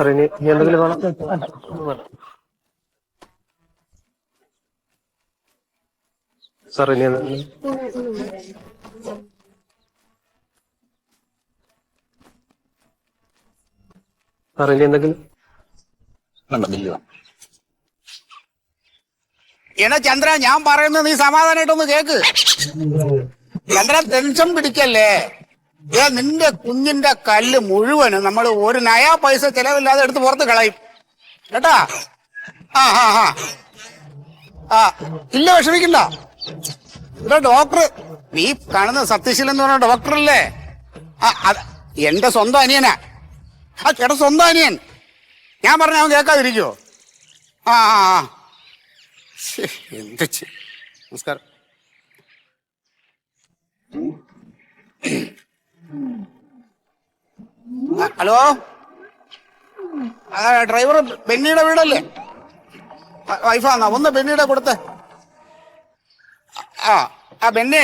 Sir ഇനി എന്തെങ്കിലും വേണം? സാർ ഇനി സാർ ഇനി എന്തെങ്കിലും എടാ ചന്ദ്ര, ഞാൻ പറയുന്നത് നീ സമാധാനമായിട്ടൊന്ന് കേക്ക്. ചന്ദ്ര, ടെൻഷൻ പിടിക്കല്ലേ. നിന്റെ കുഞ്ഞിന്റെ കല്ല് മുഴുവനും നമ്മൾ ഒരു നയാ പൈസ ചെലവില്ലാതെ എടുത്ത് പുറത്ത് കളയും കേട്ടാ. ആ ആ ആ ആ ഇല്ല, വിഷമിക്കണ്ട. ഇവിടെ ഡോക്ടർ, നീ കാണുന്ന സത്യശീലൻ എന്ന് പറഞ്ഞ ഡോക്ടറല്ലേ? എന്റെ സ്വന്തം അനിയനാ. ചേട്ടാ സ്വന്തം അനിയൻ. ഞാൻ പറഞ്ഞ അവൻ കേൾക്കാതിരിക്കുവോ? ആ ആ ആ എന്ത് നമസ്കാരം. ഹലോ, ഡ്രൈവർ ബെന്നിയുടെ വീടല്ലേ? വൈഫാന്നാ? ഒന്ന് ബെന്നിയുടെ കൊടുത്ത്. ആ ബെന്നി,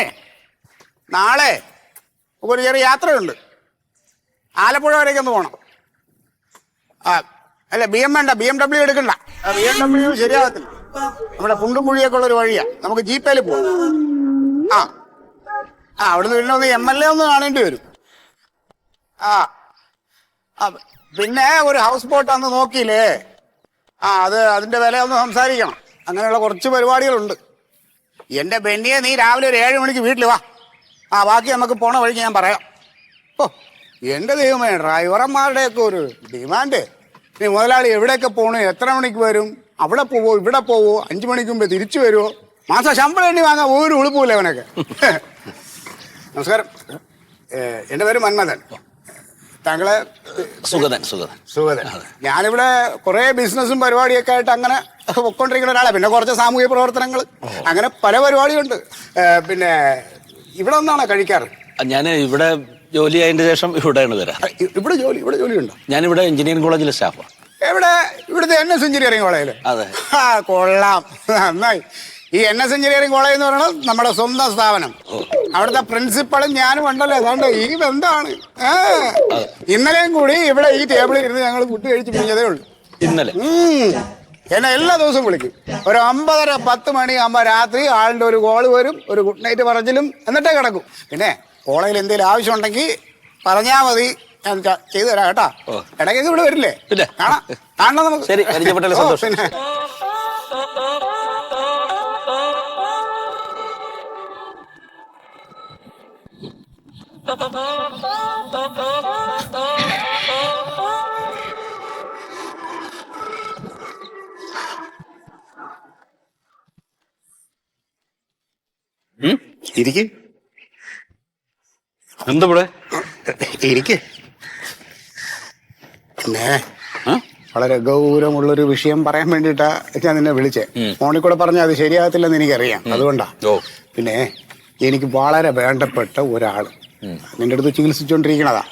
നാളെ ഒരു ചെറിയ യാത്രയുണ്ട്. ആലപ്പുഴ വരേക്ക് ഒന്ന് പോകണം. അല്ല വേണ്ട, BMW എടുക്കണ്ട. BMW ശരിയാകത്തില്ല. നമ്മുടെ കുണ്ടും കുഴിയൊക്കെ ഉള്ളൊരു വഴിയാ. നമുക്ക് ജീപ്പേൽ പോവാം. അവിടുന്ന് പിന്നെ ഒന്ന് MLA ഒന്ന് കാണേണ്ടി വരും. പിന്നെ ഒരു ഹൗസ് ബോട്ട് അന്ന് നോക്കിയില്ലേ? അതിന്റെ വില ഒന്ന് സംസാരിക്കണം. അങ്ങനെയുള്ള കുറച്ച് പരിപാടികളുണ്ട്. എന്റെ ബെന്നിയെ, നീ രാവിലെ ഒരു 7 മണിക്ക് വീട്ടിൽ വാ. ബാക്കി നമുക്ക് പോണ വഴിക്ക് ഞാൻ പറയാം. എന്റെ ദൈവമേ, ഡ്രൈവർമാരുടെയൊക്കെ ഒരു ഡിമാൻഡ്. നീ മുതലാളി എവിടെയൊക്കെ പോണു, എത്ര മണിക്ക് വരും, അവിടെ പോവോ ഇവിടെ പോവോ, 5 മണിക്ക് മുമ്പേ തിരിച്ചു വരുമോ, മാസം ശമ്പളം എണ്ണി വാങ്ങാൻ ഒരു ഉളുപ്പില്ല അവനൊക്കെ. നമസ്കാരം, എന്റെ പേര് മന്മഥൻ. താങ്കളെ? സുഗതൻ. ഞാനിവിടെ കുറെ ബിസിനസ്സും പരിപാടിയൊക്കെ ആയിട്ട് അങ്ങനെ പൊയ്ക്കൊണ്ടിരിക്കുന്ന ഒരാളെ. പിന്നെ കുറച്ച് സാമൂഹിക പ്രവർത്തനങ്ങൾ, അങ്ങനെ പല പരിപാടിയുണ്ട്. പിന്നെ ഇവിടെ ഒന്നാണോ കഴിക്കാറ്? ഞാൻ ഇവിടെ ജോലി ആയതിന്റെ ശേഷം ഇവിടെയാണ് വരാം. ഇവിടെ ജോലിയുണ്ടോ? ഞാനിവിടെ എഞ്ചിനീയറിംഗ് കോളേജിലെ സ്റ്റാഫാണ്. എവിടെ? ഇവിടുത്തെ NS എഞ്ചിനീയറിംഗ് കോളേജില്? അതെ. കൊള്ളാം, നന്നായി. ഈ NS എഞ്ചിനീയറിംഗ് കോളേജ് എന്ന് പറയുന്നത് നമ്മുടെ സ്വന്തം സ്ഥാപനം. അവിടുത്തെ പ്രിൻസിപ്പളും ഞാനും ഉണ്ടല്ലോ. അതുകൊണ്ട് ഈ ബന്ധമാണ്. ഇന്നലെയും കൂടി ഇവിടെ ഈ ടേബിളിൽ ഇരുന്ന് ഞങ്ങൾ ഫുഡ് കഴിച്ച് പിടിച്ചതേ ഉള്ളൂ. ഇന്നലെ എന്നെ എല്ലാ ദിവസവും വിളിക്കും. ഒരു 9:30-10 മണിയാകുമ്പോൾ രാത്രി ആളുടെ ഒരു കോള് വരും, ഒരു ഗുഡ് നൈറ്റ് പറച്ചിലും, എന്നിട്ടേ കിടക്കും. പിന്നെ കോളേജിൽ എന്തെങ്കിലും ആവശ്യം ഉണ്ടെങ്കിൽ പറഞ്ഞാൽ മതി, ഞാൻ ചെയ്തു തരാം കേട്ടാ. ഇടയ്ക്കൊക്കെ ഇവിടെ വരില്ലേ? കാണണം നമുക്ക്. ശരി, സന്തോഷം. പിന്നെ ഇരിക്ക്. എന്താ ഇവിടെ ഇരിക്ക്. പിന്നെ വളരെ ഗൗരവമുള്ളൊരു വിഷയം പറയാൻ വേണ്ടിയിട്ടാ ഞാൻ നിന്നെ വിളിച്ചേ. ഫോണിൽ കൂടെ പറഞ്ഞാൽ അത് ശരിയാകത്തില്ലെന്ന് എനിക്കറിയാം. അതുകൊണ്ടാ. പിന്നെ എനിക്ക് വളരെ വേണ്ടപ്പെട്ട ഒരാള് നിന്റെ അടുത്ത് ചികിത്സിച്ചോണ്ടിരിക്കണതാ.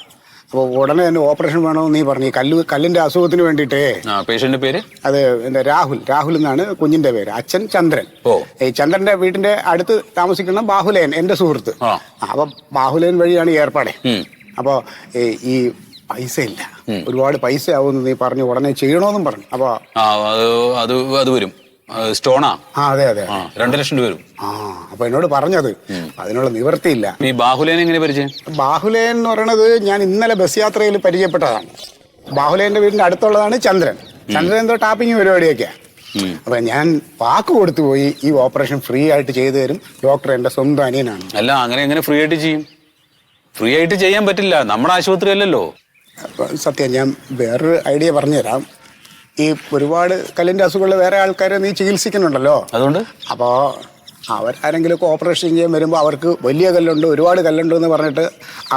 അപ്പൊ ഉടനെ തന്നെ ഓപ്പറേഷൻ വേണമെന്ന് നീ പറഞ്ഞു. കല്ലിന്റെ അസുഖത്തിന് വേണ്ടിട്ടേ. പേഷ്യന്റ് പേര്? അത് എന്താ, രാഹുൽ എന്നാണ് കുഞ്ഞിന്റെ പേര്. അച്ഛൻ ചന്ദ്രൻ. ഈ ചന്ദ്രന്റെ വീടിന്റെ അടുത്ത് താമസിക്കുന്ന ബാഹുലയൻ, എന്റെ സുഹൃത്ത്. അപ്പൊ ബാഹുലയൻ വഴിയാണ് ഏർപ്പാടെ. അപ്പൊ ഈ പൈസ ഇല്ല, ഒരുപാട് പൈസ ആവുമെന്ന് നീ പറഞ്ഞു. ഉടനെ ചെയ്യണോന്നും പറഞ്ഞു. അപ്പൊ അത് വരും. സ്റ്റോണാ? അതെ 2 ലക്ഷം രൂപ വരും. അപ്പൊ എന്നോട് പറഞ്ഞത് അതിനുള്ള നിവൃത്തിയില്ല. ഈ ബാഹുലേനെ എങ്ങനെ പരിചയം? ബാഹുലേൻ എന്ന് പറയണത് ഞാൻ ഇന്നലെ ബസ് യാത്രയിൽ പരിചയപ്പെട്ടതാണ്. ബാഹുലേന്റെ വീടിന്റെ അടുത്തുള്ളതാണ് ചന്ദ്രൻ. എന്തോ ടാപ്പിംഗ് പരിപാടിയൊക്കെയാ. അപ്പൊ ഞാൻ വാക്ക് കൊടുത്തു പോയി, ഈ ഓപ്പറേഷൻ ഫ്രീ ആയിട്ട് ചെയ്തു തരും. ഡോക്ടർ എന്റെ സ്വന്തം അനിയനാണ്. അല്ല, അങ്ങനെ ഫ്രീ ആയിട്ട് ചെയ്യും? ഫ്രീ ആയിട്ട് ചെയ്യാൻ പറ്റില്ല, നമ്മുടെ ആശുപത്രി അല്ലല്ലോ. സത്യം, ഞാൻ വേറൊരു ഐഡിയ പറഞ്ഞുതരാം. ഈ ഒരുപാട് കല്ലിന്റെ അസുഖമുള്ള വേറെ ആൾക്കാരെ നീ ചികിത്സിക്കുന്നുണ്ടല്ലോ. അതുകൊണ്ട് അപ്പോ അവരാരെങ്കിലും ഓപ്പറേഷൻ ചെയ്യാൻ വരുമ്പോൾ അവർക്ക് വലിയ കല്ലുണ്ട്, ഒരുപാട് കല്ലുണ്ട് എന്ന് പറഞ്ഞിട്ട്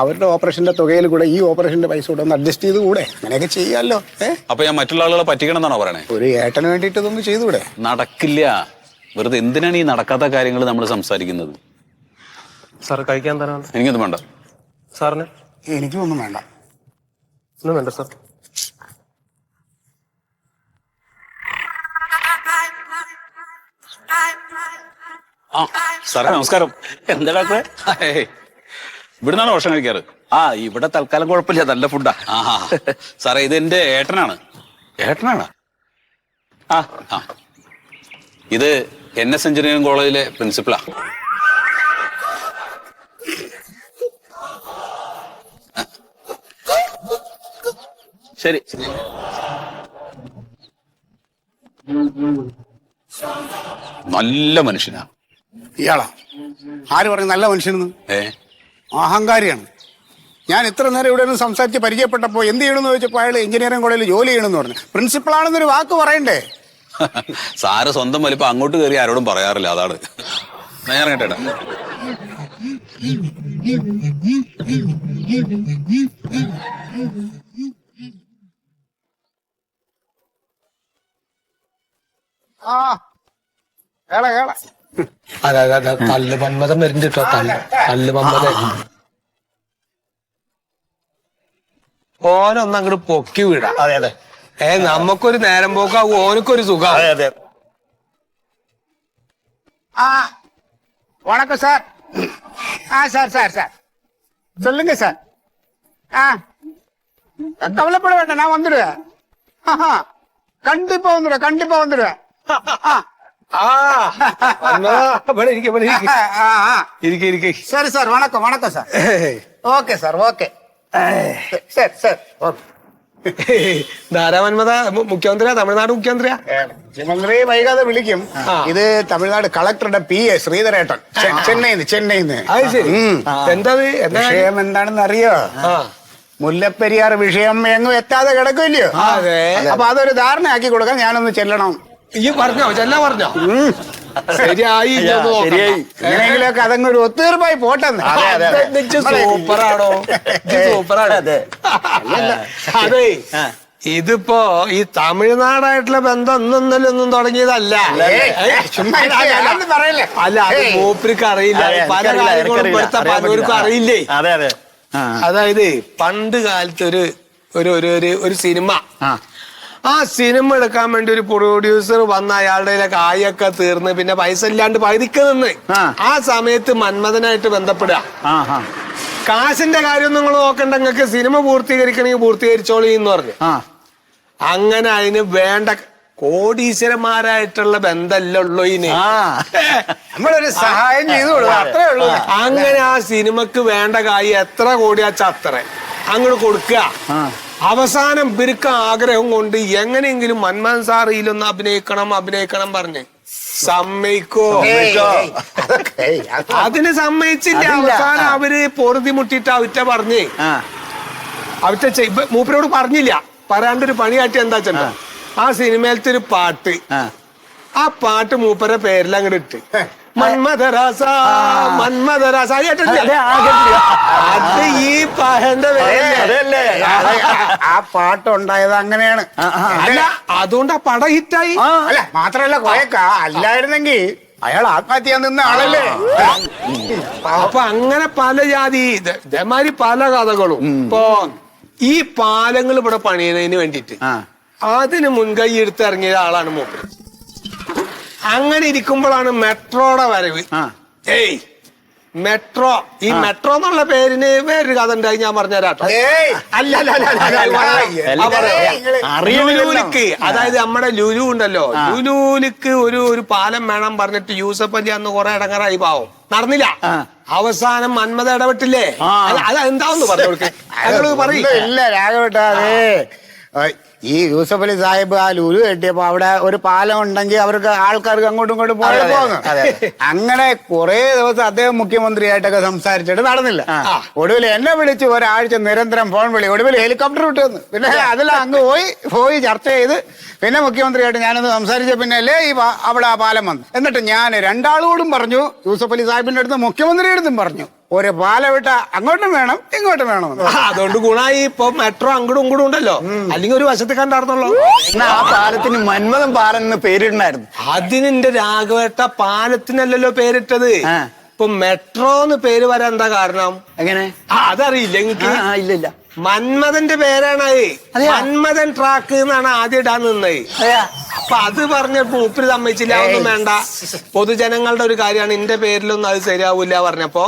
അവരുടെ ഓപ്പറേഷന്റെ തുകയിൽ കൂടെ ഈ ഓപ്പറേഷന്റെ പൈസ കൂടെ ഒന്ന് അഡ്ജസ്റ്റ് ചെയ്ത് കൂടെ? അങ്ങനെയൊക്കെ ചെയ്യാമല്ലോ. അപ്പൊ ഞാൻ മറ്റുള്ള ആളുകളെ പറ്റിക്കണം എന്നാണോ പറയണേ? ഒരു ഏട്ടന് വേണ്ടിയിട്ട് ഇതൊന്നും ചെയ്തുകൂടെ? നടക്കില്ല. വെറുതെ എന്തിനാണ് ഈ നടക്കാത്ത കാര്യങ്ങൾ നമ്മൾ സംസാരിക്കുന്നത്? സാർ കഴിക്കാൻ തരാണ്. എനിക്കൊന്നും വേണ്ട. സാറിന്? എനിക്കും ഒന്നും വേണ്ട. ഒന്നും വേണ്ട സാർ. സാറേ നമസ്കാരം. എന്താ ഡോക്ടറെ? ഇവിടുന്നാണ് ഭക്ഷണം കഴിക്കാറ്? ഇവിടെ തൽക്കാലം കുഴപ്പമില്ല, നല്ല ഫുഡാ. സാറേ ഇത് എന്റെ ഏട്ടനാണ്. ഏട്ടനാണ്. ആ ആ ഇത് NS എഞ്ചിനീയറിംഗ് കോളേജിലെ പ്രിൻസിപ്പളാ. ശരി. നല്ല മനുഷ്യനാ ഇയാളാ? ആര് പറഞ്ഞു നല്ല മനുഷ്യനെന്ന്? ഏ അഹങ്കാരിയാണ്. ഞാൻ ഇത്ര നേരം ഇവിടെ നിന്ന് സംസാരിച്ച് പരിചയപ്പെട്ടപ്പോൾ എന്ത് ചെയ്യണമെന്ന് ചോദിച്ചപ്പോൾ അയാൾ എഞ്ചിനീയറിംഗ് കോളേജിൽ ജോലി ചെയ്യണമെന്ന് പറഞ്ഞു. പ്രിൻസിപ്പളാണെന്നൊരു വാക്ക് പറയണ്ടേ? സാറ് സ്വന്തം വലിപ്പം അങ്ങോട്ട് കയറി ആരോടും പറയാറില്ല, അതാണ്. ഞാൻ ഇറങ്ങട്ടെ. ആ കേള കേള അതെ അതെ അതെ, തല്ല് മന്മഥം വരുന്നുണ്ട് കേട്ടോ. തല്ല് മന്മഥൻ ഓനൊന്ന് അങ്ങോട്ട് പൊക്കി വിടാം. അതെ അതെ നമുക്കൊരു നേരം പോക്കാവും, ഓനക്കൊരു സുഖം. അതെ അതെ. ஆ வணக்கம் சார். சார் சார் சார் சொல்லுங்க சார். கவலைப்பட வேண்டாம், நான் வந்துடுவேன். கண்டிப்பா வந்துடுவேன், கண்டிப்பா வந்துடுவேன். சரி சார், வணக்கம் வணக்கம் சார். Okay sir, okay. சரி சரி ஓகே. ധാരാമന്മത മുഖ്യമന്ത്രിയാ, തമിഴ്നാട് മുഖ്യമന്ത്രിയാ? മുഖ്യമന്ത്രി വൈകാതെ വിളിക്കും. ഇത് തമിഴ്നാട് കളക്ടറുടെ PA ശ്രീധരേട്ടൻ, ചെന്നൈന്ന്. അത് ശരി. എന്താ വിഷയം എന്താണെന്ന് അറിയോ? മുല്ലപ്പെരിയാർ വിഷയം എങ്ങും എത്താതെ കിടക്കില്ലയോ? അപ്പൊ അതൊരു ധാരണയാക്കി കൊടുക്കാൻ ഞാനൊന്ന് ചെല്ലണം. ഈ പറഞ്ഞോ, ചെല്ലാൻ പറഞ്ഞോ? ശരിയായി, എങ്ങനെയെങ്കിലൊക്കെ അതങ്ങൊരു ഒത്തീർപ്പായി പോട്ടെന്ന്. സൂപ്പറാണോ? സൂപ്പറാണ്. അതെ, ഇതിപ്പോ ഈ തമിഴ്നാടായിട്ടുള്ള ബന്ധം ഒന്നും തുടങ്ങിയതല്ല. അല്ല, അത് മൂപ്പർക്ക് അറിയില്ല. പല കാര്യങ്ങളും ഇവിടുത്തെ പലർക്കും അറിയില്ലേ. അതായത് പണ്ട് കാലത്ത് ഒരു സിനിമ, ആ സിനിമ എടുക്കാൻ വേണ്ടി ഒരു പ്രൊഡ്യൂസർ വന്ന അയാളുടെ കായൊക്കെ തീർന്ന് പിന്നെ പൈസ ഇല്ലാണ്ട് പകുതിക്ക് നിന്ന് ആ സമയത്ത് മന്മഥനായിട്ട് ബന്ധപ്പെടുക. കാശിന്റെ കാര്യം നിങ്ങൾ നോക്കണ്ട, നിങ്ങൾക്ക് സിനിമ പൂർത്തീകരിക്കണമെങ്കിൽ പൂർത്തീകരിച്ചോളി എന്ന് പറഞ്ഞു. അങ്ങനെ അതിന് വേണ്ട കോടീശ്വരന്മാരായിട്ടുള്ള ബന്ധമല്ലോ ഇതിന്. നമ്മളൊരു സഹായം ചെയ്തു അത്രേ ഉള്ളൂ. അങ്ങനെ ആ സിനിമക്ക് വേണ്ട കായ് എത്ര കോടിയാച്ച അത്ര അങ്ങോട്ട് കൊടുക്കുക. അവസാനം ഇവർക്ക് ആഗ്രഹം കൊണ്ട് എങ്ങനെയെങ്കിലും മന്മഥൻ സാർ ഇതിലൊന്ന് അഭിനയിക്കണം പറഞ്ഞ് സമ്മതിക്കോ? അതിന് സമ്മതിച്ചില്ല. അവസാനം അവര് പൊറുതി മുട്ടിട്ട് അവറ്റ പറഞ്ഞ് മൂപ്പരോട് പറഞ്ഞില്ല. പറയാണ്ടൊരു പണി കാട്ടി എന്താ വെച്ചാ, ആ സിനിമയിലത്തെ ഒരു പാട്ട്, ആ പാട്ട് മൂപ്പരെ പേരിൽ അങ്ങോട്ട് ഇട്ട് മന്മഥരാസ മന്മഥരാസ. അത് ഈ പഹന്റെ പേരല്ലേ? ആ പാട്ടുണ്ടായത് അങ്ങനെയാണ്. അല്ല, അതുകൊണ്ട് ആ പടം ഹിറ്റായി. അല്ല മാത്രല്ല കൊയക്ക അല്ലായിരുന്നെങ്കിൽ അയാൾ ആത്മഹത്യ നിന്ന ആളല്ലേ. അപ്പൊ അങ്ങനെ പല ജാതി ഇതേമാതിരി പല കഥകളും. ഇപ്പൊ ഈ പാലങ്ങൾ ഇവിടെ പണിയുന്നതിന് വേണ്ടിട്ട് അതിന് മുൻകൈ എടുത്ത് ഇറങ്ങിയ ആളാണ് മൂപ്പര്. അങ്ങനെ ഇരിക്കുമ്പോഴാണ് മെട്രോയുടെ വരവ്. മെട്രോ, ഈ മെട്രോ എന്നുള്ള പേരിന് വേറൊരു കഥ ഉണ്ടായി, ഞാൻ പറഞ്ഞുതരാട്ടോ. ലുലുവിലേക്ക്, അതായത് നമ്മുടെ ലുലു ഉണ്ടല്ലോ, ലുലുവിലേക്ക് ഒരു പാലം വേണം പറഞ്ഞിട്ട് യൂസഫ് അലി അന്ന് കുറെ ഇടങ്ങറായി പാവം, നടന്നില്ല. അവസാനം മന്മഥ ഇടപെട്ടില്ലേ? അതെന്താന്ന് പറഞ്ഞു പറയില്ല. രാഘവട്ടാ, ഈ യൂസഫ് അലി സാഹിബ് ആ ലുലു കെട്ടിയപ്പോ അവിടെ ഒരു പാലം ഉണ്ടെങ്കിൽ അവർക്ക് ആൾക്കാർക്ക് അങ്ങോട്ടും ഇങ്ങോട്ടും പോകാന്ന്. അങ്ങനെ കുറെ ദിവസം അദ്ദേഹം മുഖ്യമന്ത്രിയായിട്ടൊക്കെ സംസാരിച്ചിട്ട് നടന്നില്ല. ഒടുവിൽ എന്നെ വിളിച്ച് ഒരാഴ്ച നിരന്തരം ഫോൺ വിളി, ഒടുവിൽ ഹെലികോപ്റ്റർ വിട്ടുവന്ന്. പിന്നെ അതിൽ അങ്ങ് പോയി ചർച്ച ചെയ്ത് പിന്നെ മുഖ്യമന്ത്രിയായിട്ട് ഞാനൊന്ന് സംസാരിച്ച പിന്നെ അല്ലേ അവിടെ ആ പാലം വന്നു. എന്നിട്ട് ഞാൻ രണ്ടാളോടും പറഞ്ഞു, യൂസഫ് അലി സാഹിബിന്റെ അടുത്ത് മുഖ്യമന്ത്രിയുടെ അടുത്തും പറഞ്ഞു, ഒരു പാലം വിട്ട അങ്ങോട്ടും വേണം ഇങ്ങോട്ടും വേണം. അതുകൊണ്ട് ഗുണമായി. ഇപ്പൊ മെട്രോ അങ്ങോട്ടും ഇങ്ങോട്ടും ഉണ്ടല്ലോ, അല്ലെങ്കിൽ ഒരു വശത്ത് കണ്ടായിരുന്നല്ലോ. ആ പാലത്തിന് മന്മഥൻ പാലം എന്ന് പേരിടണായിരുന്നു. അതിനെന്റെ രാഘവേട്ട പാലത്തിനല്ലല്ലോ പേരിട്ടത്. ഇപ്പൊ മെട്രോ എന്ന് പേര് വരാൻ എന്താ കാരണം? എങ്ങനെ? അതറിയില്ല എനിക്ക്? ഇല്ല. മന്മഥന്റെ പേരാണ്. മന്മഥൻ ട്രാക്ക് എന്നാണ് ആദ്യം ഇടാൻ നിന്നത്. അപ്പൊ അത് പറഞ്ഞപ്പോ മൂപ്പര് സമ്മതിച്ചില്ല, ഒന്നും വേണ്ട, പൊതുജനങ്ങളുടെ ഒരു കാര്യമാണ്, എന്റെ പേരിലൊന്നും അത് ശരിയാവൂല പറഞ്ഞപ്പോ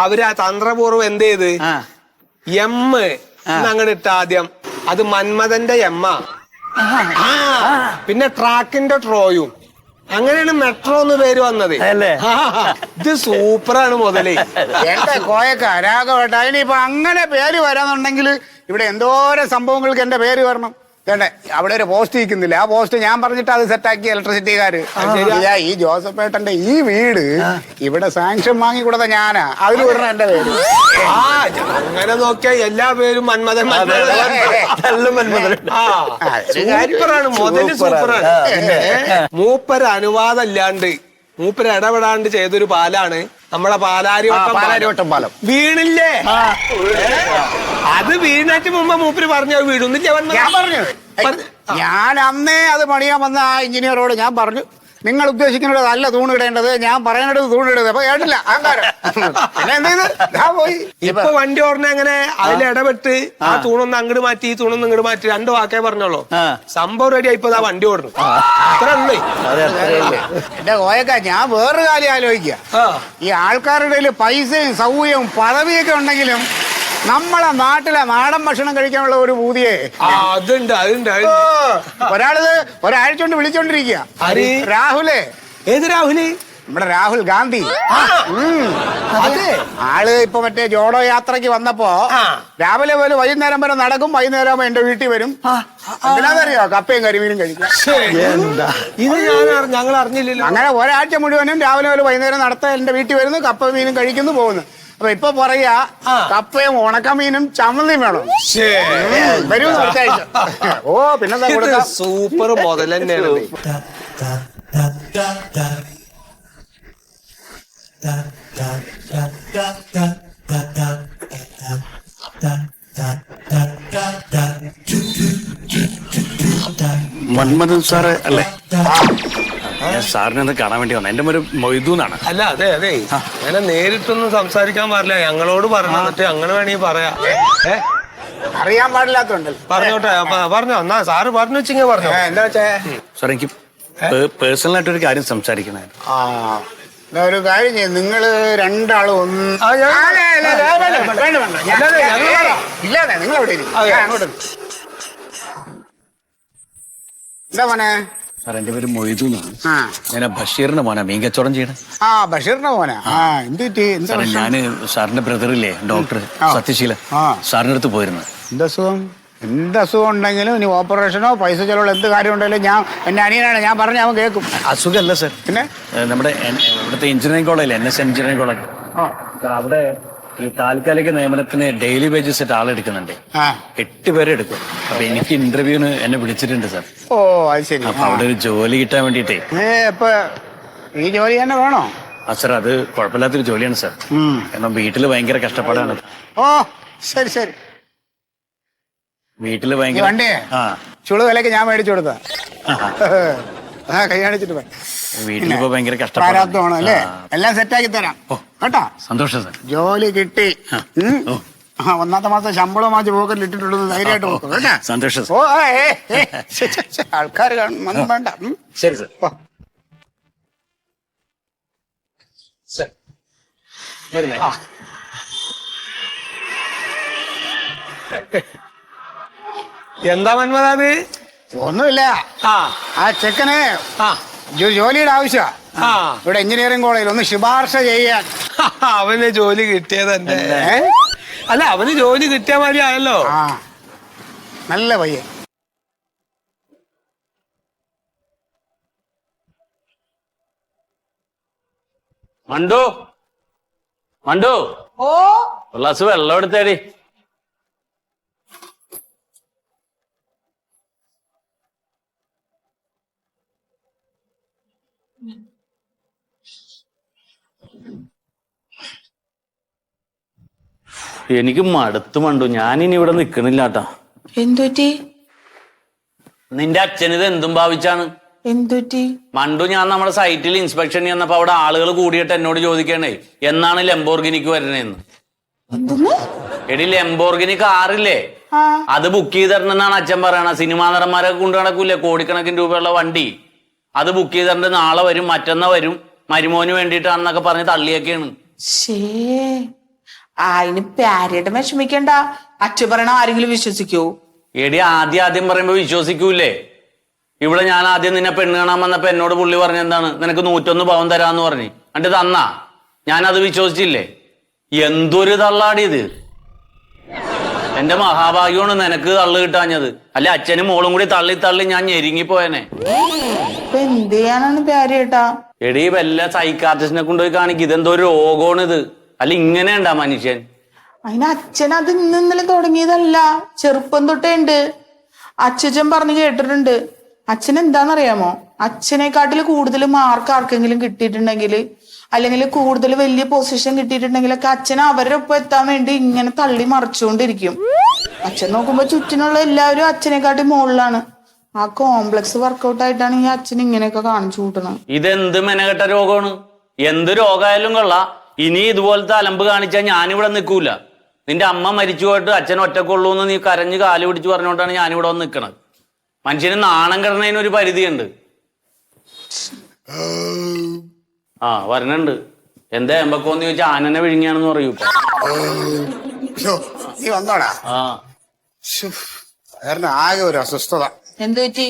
അവര് ആ തന്ത്രപൂർവ്വം എന്ത് ചെയ്ത് അങ്ങോട്ട് ഇട്ട ആദ്യം. അത് മന്മഥന്റെ എമ്മ, പിന്നെ ട്രാക്കിന്റെ ട്രോയും, അങ്ങനെയാണ് മെട്രോ എന്ന് പേര് വന്നത്. ഇത് സൂപ്പറാണ് മുതലേ. എന്റെ കോയക്ക രാഘവട്ട, ഇനിയിപ്പൊ അങ്ങനെ പേര് വരാന്നുണ്ടെങ്കിൽ ഇവിടെ എന്തോരം സംഭവങ്ങൾക്ക് എന്റെ പേര് വരണം. വേണ്ടേ, അവിടെ ഒരു പോസ്റ്റ് ഇരിക്കുന്നില്ല, ആ പോസ്റ്റ് ഞാൻ പറഞ്ഞിട്ട് അത് സെറ്റാക്കി ഇലക്ട്രിസിറ്റിക്കാര്. ഈ ജോസഫേട്ടന്റെ ഈ വീട് ഇവിടെ സാങ്ഷൻ വാങ്ങി കൊടുത്ത ഞാനാ, അതിൽ വിടണം എന്റെ പേര്. അങ്ങനെ നോക്കിയാ എല്ലാ പേരും മന്മഥൻ. സൂപ്പറാണ് മുതല്, സൂപ്പറാണ്. മൂപ്പര് അനുവാദം ഇല്ലാണ്ട്, മൂപ്പര് ഇടപെടാണ്ട് ചെയ്തൊരു പാലാണ് നമ്മളെ പാലാരിവട്ടം പാലം. വീണില്ലേ? അത് വീണിട്ട് മുമ്പ് മൂപ്പര് പറഞ്ഞു വീടുന്നില്ല. ഞാൻ അന്നേ അത് പണിയാൻ വന്ന ആ എഞ്ചിനീയറോട് ഞാൻ പറഞ്ഞു, നിങ്ങൾ ഉദ്ദേശിക്കുന്നത് നല്ല തൂണിടേണ്ടത്, ഞാൻ പറയുന്നത് തൂണിടരുത്. അപ്പൊ കേട്ടില്ല, പോയി. ഇപ്പൊ വണ്ടി ഓടണ എങ്ങനെ അതിൽ ഇടപെട്ട് ആ തൂണൊന്ന് അങ്ങോട്ട് മാറ്റി ഈ തൂണൊന്ന് ഇങ്ങോട്ട് മാറ്റി 2 വാക്കേ പറഞ്ഞോളൂ, സംഭവം റെഡി ആയിപ്പോ ആ വണ്ടി ഓടുന്നു. അത്ര ഉള്ളേ. എന്റെ കോയക്ക, ഞാൻ വേറൊരു കാര്യം ആലോചിക്കുക. ഈ ആൾക്കാരുടെ പൈസയും സൗകര്യവും പദവിയൊക്കെ ഉണ്ടെങ്കിലും നമ്മളെ നാട്ടിലെ നാടൻ ഭക്ഷണം കഴിക്കാനുള്ള ഒരു പൂതിയെ അതുണ്ട്. ഒരാഴ്ച കൊണ്ട് വിളിച്ചോണ്ടിരിക്കുക. രാഹുലേ. ഏത് രാഹുല്? നമ്മുടെ രാഹുൽ ഗാന്ധി. ആള് ഇപ്പൊ മറ്റേ ജോഡോ യാത്രക്ക് വന്നപ്പോ രാവിലെ പോലെ വൈകുന്നേരം വരെ നടക്കും, വൈകുന്നേരം ആകുമ്പോ എന്റെ വീട്ടിൽ വരും. എന്തിനാന്നറിയോ? കപ്പയും കരിമീനും കഴിക്കും. ഇത് ഞങ്ങൾ അറിഞ്ഞില്ലല്ലോ. അങ്ങനെ ഒരാഴ്ച മുഴുവനും രാവിലെ പോലെ വൈകുന്നേരം നടത്താൻ എന്റെ വീട്ടിൽ വരുന്നു, കപ്പ മീനും കഴിക്കുന്നു, പോകുന്നു. അപ്പൊ ഇപ്പൊ പറയാ കപ്പയും ഉണക്കമീനും ചമ്മന്തിയും വേണം. വരൂ അടുത്താഴ്ച. ഓ പിന്നെന്താ കൊടുക്കാം. സൂപ്പർ മുതൽ തന്നെയാണ്. മന്മഥൻ സാറ് അല്ലേ? ഞാൻ സാറിനെ ഒന്ന് കാണാൻ വേണ്ടി വന്നു. എന്റെ ഒരു മൊയ്തൂന്നാണ്. അല്ല, അതെ അങ്ങനെ നേരിട്ടൊന്നും സംസാരിക്കാൻ പാടില്ല. ഞങ്ങളോട് പറഞ്ഞിട്ട് അങ്ങനെ വേണമെങ്കിൽ പറയാം. അറിയാൻ പാടില്ലാത്തോണ്ട് പറഞ്ഞോട്ടെ. പറഞ്ഞോ, എന്നാ സാറ് പറഞ്ഞു വെച്ചിങ്ങ പറഞ്ഞോ. എന്താ വെച്ചേ സാർ, എനിക്ക് പേഴ്സണലായിട്ടൊരു കാര്യം സംസാരിക്കണായിരുന്നു. ഒരു കാര്യം ചെയ്യും, നിങ്ങള് രണ്ടാളും ഒന്ന് ഇല്ലാതെ നിങ്ങൾ എവിടെ അങ്ങോട്ട്. എന്താ മോനെ? സാർ, എന്റെ പേര് മൊയ്തൂന്നാണ്. ഞാൻ ബഷീറിന്റെ മോനാ, മീൻ കച്ചവടം ചെയ്യണം. ബഷീറിന്റെ മോനാ? സാറേ, ഞാന് സാറിന്റെ ബ്രദറില്ലേ, ഡോക്ടർ സത്യശീലൻ, സാറിന്റെ അടുത്ത് പോയിരുന്നു. എന്ത് അസുഖം ഉണ്ടെങ്കിലും ഇനി ഓപ്പറേഷനോ പൈസ ചെലവോ എന്ത് കാര്യം ഉണ്ടെങ്കിലും ഞാൻ എന്റെ അനിയനാണ്, ഞാൻ പറഞ്ഞ അവൻ കേൾക്കും. അസുഖമല്ല സാർ, പിന്നെ നമ്മുടെ ഇവിടുത്തെ എഞ്ചിനീയറിംഗ് കോളേജില്ലേ, NS എഞ്ചിനീയറിംഗ് കോളേജ്, അവിടെ ഈ താൽക്കാലിക നിയമനത്തിന് ഡെയിലി വേജസ് ആയിട്ട് ആളെടുക്കുന്നുണ്ട്. 8 പേരെ എടുക്കും. അപ്പൊ എനിക്ക് ഇന്റർവ്യൂവിന് എന്നെ വിളിച്ചിട്ടുണ്ട് സാർ. ഓ അത് ശരി. അപ്പൊ അവിടെ ഒരു ജോലി കിട്ടാൻ വേണ്ടിട്ടേ. ഇപ്പൊ ഈ ജോലി തന്നെ വേണോ? സാർ, അത് കുഴപ്പമില്ലാത്തൊരു ജോലിയാണ് സാർ. കാരണം വീട്ടില് ഭയങ്കര കഷ്ടപ്പാടാണ്. ഓ ശരി ശരി. വീട്ടില് ഭയങ്കര വണ്ടി ചുളു വിലക്ക് ഞാൻ മേടിച്ചു കൊടുത്താ കൈ കാണിച്ചിട്ട് വീട്ടിലിപ്പോ ഭയങ്കര കഷ്ടപ്പാടാണ് അല്ലേ? എല്ലാം സെറ്റാക്കി തരാം കേട്ടാ. സന്തോഷം സാർ. ജോലി കിട്ടി. ഒന്നാമത്തെ മാസം ശമ്പളം മാറ്റി പോക്കറ്റിൽ ഇട്ടിട്ടുള്ളത് ധൈര്യമായിട്ട് നോക്കും കേട്ടാ. സന്തോഷം. ഓ ആൾക്കാർ ഒന്നും വേണ്ട. ശരി സാർ. എന്താ മന്മഥ അത്? ഒന്നുമില്ല, ആ ചെക്കന് ജോലിയുടെ ആവശ്യമാ ഇവിടെ എഞ്ചിനീയറിംഗ് കോളേജിൽ ഒന്ന് ശുപാർശ ചെയ്യാൻ. അവന് ജോലി കിട്ടിയത് തന്നെ. അല്ല, അവന് ജോലി കിട്ടിയ മാതിരി ആയല്ലോ. നല്ല പയ്യൻ. മണ്ടു മണ്ടു, ഒരു ഗ്ലാസ് വെള്ളം എടുത്തേടി. എനിക്ക് മടുത്തു മണ്ടു, ഞാനിനി ഇവിടെ നിക്കണില്ലാട്ടാ. എന്തുറ്റി? നിന്റെ അച്ഛനിത് എന്തും ഭാവിച്ചാണ്. എന്തുറ്റി? മണ്ടു, ഞാൻ നമ്മുടെ സൈറ്റിൽ ഇൻസ്പെക്ഷൻ ചെന്നപ്പോ അവിടെ ആളുകൾ കൂടിയിട്ട് എന്നോട് ചോദിക്കണേ എന്നാണ് ലംബോർഗിനിക്ക് വരണേന്ന്. എടി, ലംബോർഗിനി കാറില്ലേ, അത് ബുക്ക് ചെയ്ത് തരണമെന്നാണ് അച്ഛൻ പറയണ. സിനിമാ നടന്മാരൊക്കെ കൊണ്ടു നടക്കൂലേ കോടിക്കണക്കിന് രൂപയുള്ള വണ്ടി, അത് ബുക്ക് ചെയ്ത് തരേണ്ട. നാളെ വരും, മറ്റന്നാ വരും, മരുമോന് വേണ്ടിയിട്ടാണെന്നൊക്കെ പറഞ്ഞ് തള്ളിയൊക്കെയാണ്. അതിന് പ്യാരയുടെ വിഷമിക്കണ്ട. അച്ഛൻ പറയണ ആരെങ്കിലും വിശ്വസിക്കോ? എടി ആദ്യം പറയുമ്പോ വിശ്വസിക്കൂലേ? ഇവിടെ ഞാൻ ആദ്യം നിന്നെ പെണ്ണ് കാണാൻ വന്നപ്പോ എന്നോട് പുള്ളി പറഞ്ഞെന്താണ്, നിനക്ക് 101 പവൻ തരാന്ന് പറഞ്ഞു. എന്നിട്ട് തന്നാ? ഞാനത് വിശ്വസിച്ചില്ലേ? എന്തൊരു തള്ളാടിയത്! എന്റെ മഹാഭാഗ്യമാണ് നിനക്ക് തള്ളു കിട്ടാഞ്ഞത്. അല്ലെ അച്ഛനും മോളും കൂടി തള്ളി ഞാൻ ഞെരുങ്ങിപ്പോയനെ. എന്ത് ചെയ്യാനാണ് പ്യാരിയേട്ടാ? എടീ വല്ല സൈക്കാട്രിസ്റ്റിനെ കൊണ്ടുപോയി കാണിക്കും. ഇതെന്തോ രോഗമാണ് ഇത്. അല്ല ഇങ്ങനെ ഉണ്ടാ മനുഷ്യൻ? അതിന് അച്ഛൻ അത് ഇന്നലെ തുടങ്ങിയതല്ല, ചെറുപ്പം തൊട്ടേ ഉണ്ട്. അച്ഛൻ പറഞ്ഞു കേട്ടിട്ടുണ്ട്. അച്ഛൻ എന്താണെന്നറിയാമോ? അച്ഛനെക്കാട്ടിൽ കൂടുതൽ മാർക്ക് ആർക്കെങ്കിലും കിട്ടിയിട്ടുണ്ടെങ്കിൽ, അല്ലെങ്കിൽ കൂടുതൽ വലിയ പൊസിഷൻ കിട്ടിയിട്ടുണ്ടെങ്കിലൊക്കെ അച്ഛൻ അവരുടെ ഒപ്പം എത്താൻ വേണ്ടി ഇങ്ങനെ തള്ളി മറിച്ചുകൊണ്ടിരിക്കും. അച്ഛൻ നോക്കുമ്പോ ചുറ്റിനുള്ള എല്ലാവരും അച്ഛനെക്കാട്ടി മുകളിലാണ്. ആ കോംപ്ലക്സ് വർക്കൗട്ട് ആയിട്ടാണ് ഈ അച്ഛൻ ഇങ്ങനെയൊക്കെ കാണിച്ചു കൂട്ടണം. ഇതെന്ത് മെനകെട്ട രോഗമാണ്? എന്ത് രോഗമായാലും കൊള്ള. ഇനി ഇതുപോലത്തെ അലമ്പ് കാണിച്ചാൽ ഞാനിവിടെ നിൽക്കൂല. നിന്റെ അമ്മ മരിച്ചു പോയിട്ട് അച്ഛൻ ഒറ്റക്കൊള്ളൂ എന്ന് നീ കരഞ്ഞ് കാല് പിടിച്ച് പറഞ്ഞുകൊണ്ടാണ് ഞാനിവിടെ വന്ന് നിൽക്കണത്. മനുഷ്യന് നാണം കെടുന്നതിന് ഒരു പരിധിയുണ്ട്. ആ വരണുണ്ട്. എന്താ എമ്പക്കോന്ന് ചോദിച്ചാൽ ആനനെ വിഴുങ്ങിയാണെന്ന് പറയൂ. നീ വന്നോടാ. ആ കാരണം ആകെ ഒരു അസ്വസ്ഥത. എന്തു പറ്റി?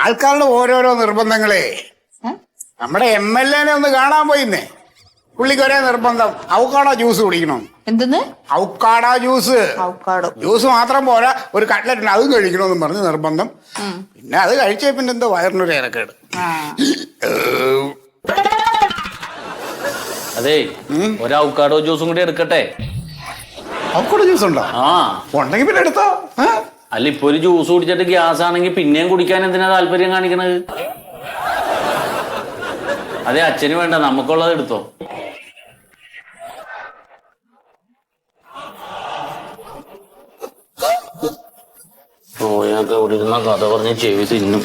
ആൾക്കാരുടെ ഓരോരോ നിർബന്ധങ്ങളെ. നമ്മുടെ MLA ഒന്ന് കാണാൻ പോയിന്നേ. പുള്ളിക്ക് ഒരേ നിർബന്ധം, അവക്കാടോ ജ്യൂസ് കുടിക്കണം. എന്തെന്ന്? Avocado juice. അവക്കാടോ ജ്യൂസ് മാത്രം പോരാ, ഒരു കട്ട്ലറ്റ് ഉണ്ട് അതും കഴിക്കണമെന്ന് പറഞ്ഞ് നിർബന്ധം. പിന്നെ അത് കഴിച്ചേ പിന്നെ എന്തോ വയറിനൊരു ഇറക്കേട്. അതെ, ഒരു അവക്കാഡോ ജ്യൂസും കൂടി എടുക്കട്ടെ. അവക്കാടോ ജ്യൂസ് ഉണ്ടോ? ആ ഉണ്ടെങ്കിൽ പിന്നെ എടുത്തോ. അല്ല ഇപ്പൊ ഒരു ജ്യൂസ് കുടിച്ചിട്ട് ഗ്യാസ് ആണെങ്കിൽ പിന്നെയും കുടിക്കാൻ എന്തിനാ താല്പര്യം കാണിക്കണത്? അതെ അച്ഛന് വേണ്ട, നമുക്കുള്ളത് എടുത്തോ. ഓയൊക്കെ ഇവിടെ ഇരുന്ന കഥ പറഞ്ഞ് ചെവി തിന്നും.